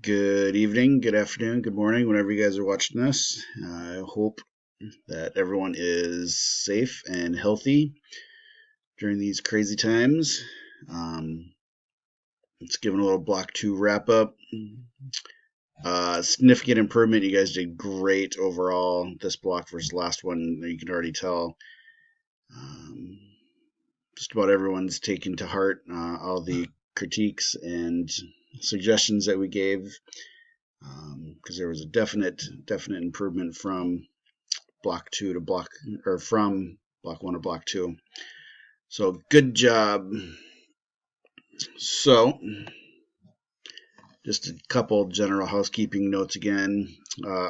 Good evening, good afternoon, good morning, whenever you guys are watching this. I hope that everyone is safe and healthy during these crazy times. Let's give a little Block 2 wrap up. Significant improvement. You guys did great overall. This block versus last one, you can already tell. Just about everyone's taken to heart all the critiques and suggestions that we gave. Because there was a definite improvement from block 2 to block, or from block 1 to block 2. So good job. So just a couple general housekeeping notes again.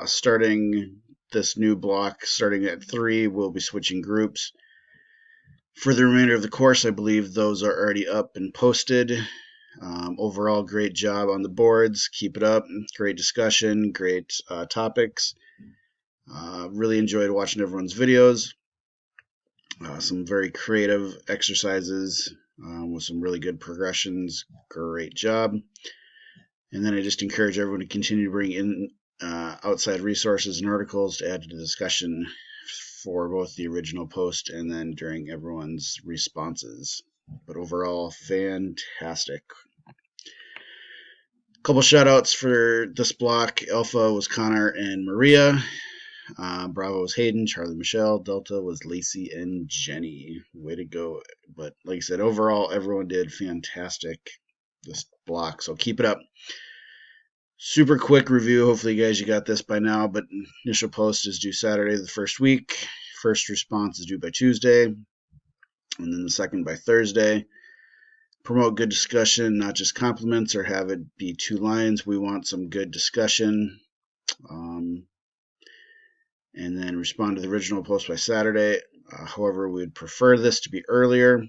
Starting this new block, starting at 3, we'll be switching groups. For the remainder of the course, I believe those are already up and posted. Overall, great job on the boards. Keep it up. Great discussion, great topics. Really enjoyed watching everyone's videos. Some very creative exercises with some really good progressions. Great job. And then I just encourage everyone to continue to bring in outside resources and articles to add to the discussion for both the original post and then during everyone's responses. But overall, fantastic. A couple shout-outs for this block. Alpha was Connor and Maria. Bravo was Hayden. Charlie Michelle. Delta was Lacey and Jenny. Way to go. But like I said, overall, everyone did fantastic this block. So keep it up. Super quick review. Hopefully you got this by now, but initial post is due Saturday the first week. First response is due by Tuesday, and then the second by Thursday. Promote good discussion, not just compliments or have it be 2 lines. We want some good discussion. And then respond to the original post by Saturday. However, we would prefer this to be earlier,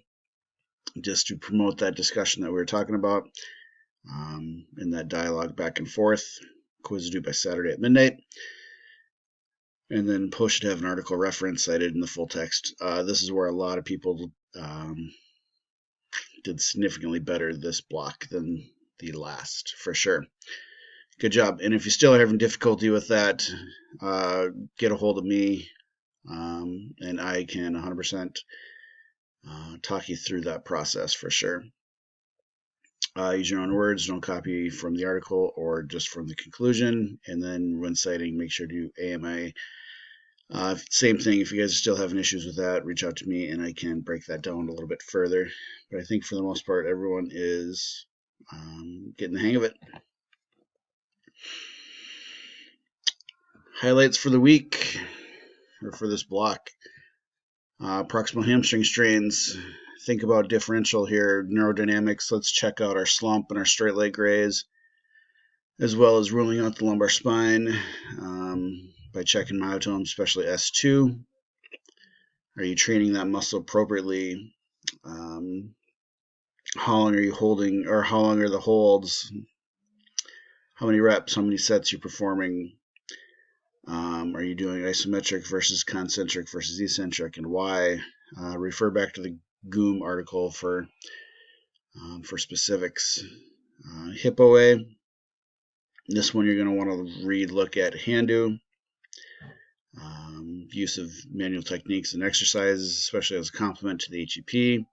just to promote that discussion that we were talking about. And that dialogue back and forth. Quiz is due by Saturday at midnight. And then post should have an article reference cited in the full text. This is where a lot of people did significantly better this block than the last, for sure. Good job. And if you still are having difficulty with that, get a hold of me, and I can 100% talk you through that process for sure. Use your own words, don't copy from the article or just from the conclusion. And then when citing, make sure to do AMA. Same thing, if you guys are still having issues with that, reach out to me and I can break that down a little bit further. But I think for the most part, everyone is getting the hang of it. Highlights for the week, or for this block. Proximal hamstring strains. Think about differential here, neurodynamics. Let's check out our slump and our straight leg raise, as well as ruling out the lumbar spine by checking myotome, especially S2. Are you training that muscle appropriately? How long are you holding, or how long are the holds? How many reps, how many sets you're performing? Are you doing isometric versus concentric versus eccentric, and why? Refer back to the GOOM article for specifics. Hip OA. This one you're going to want to look at Handu. Use of manual techniques and exercises, especially as a complement to the HEP.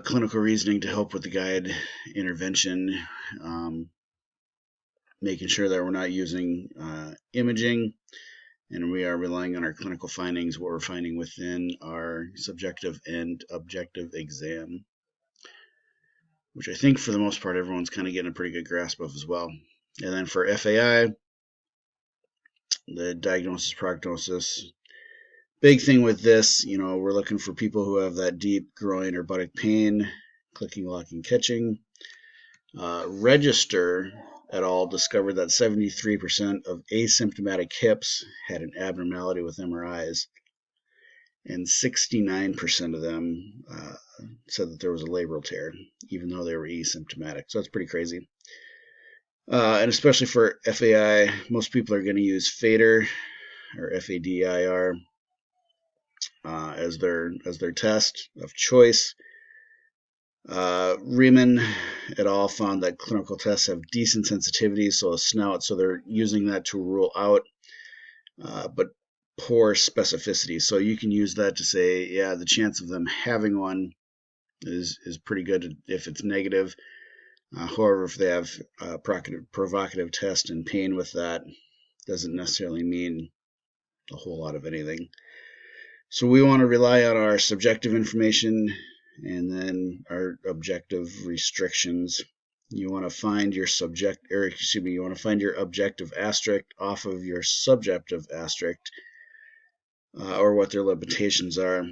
Clinical reasoning to help with the guide intervention. Making sure that we're not using imaging, and we are relying on our clinical findings, what we're finding within our subjective and objective exam, which I think for the most part everyone's kind of getting a pretty good grasp of as well. And then for FAI, the diagnosis, prognosis. Big thing with this, we're looking for people who have that deep groin or buttock pain, clicking, locking, catching. Register et al. Discovered that 73% of asymptomatic hips had an abnormality with MRIs, and 69% of them said that there was a labral tear, even though they were asymptomatic. So that's pretty crazy. And especially for FAI, most people are going to use FADIR or FADIR as their test of choice. Riemann et al. Found that clinical tests have decent sensitivity, so a snout, so they're using that to rule out, but poor specificity. So you can use that to say, yeah, the chance of them having one is pretty good if it's negative. However, if they have a provocative test and pain with that, doesn't necessarily mean a whole lot of anything. So we want to rely on our subjective information and then our objective restrictions. You want to find your you want to find your objective asterisk off of your subjective asterisk, or what their limitations are.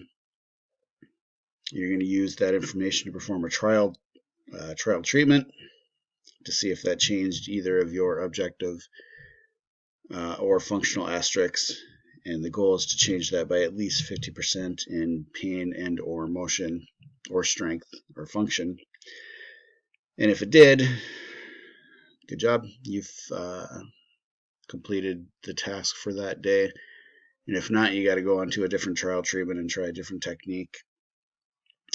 You're going to use that information to perform a trial treatment to see if that changed either of your objective or functional asterisks, and the goal is to change that by at least 50% in pain and or motion or strength or function. And if it did, good job, you've completed the task for that day. And if not, you got to go on to a different trial treatment and try a different technique.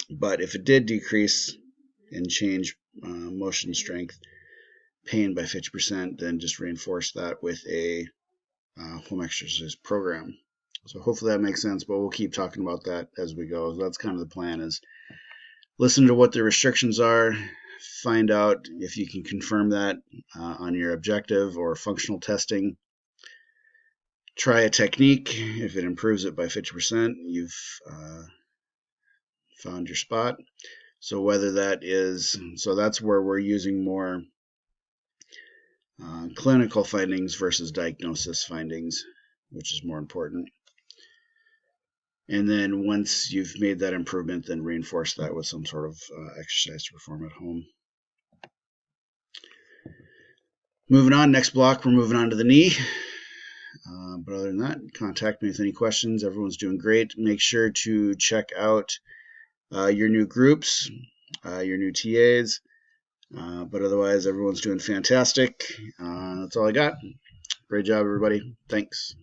But if it did decrease and change motion strength, pain by 50%, then just reinforce that with a home exercise program. So hopefully that makes sense, but we'll keep talking about that as we go. That's kind of the plan, is listen to what the restrictions are, find out if you can confirm that on your objective or functional testing. Try a technique. If it improves it by 50%, you've found your spot. So whether that is, so that's where we're using more clinical findings versus diagnosis findings, which is more important. And then once you've made that improvement, then reinforce that with some sort of exercise to perform at home. Moving on, next block, we're moving on to the knee. But other than that, contact me with any questions. Everyone's doing great. Make sure to check out your new groups, your new TAs. But otherwise, everyone's doing fantastic. That's all I got. Great job, everybody. Thanks.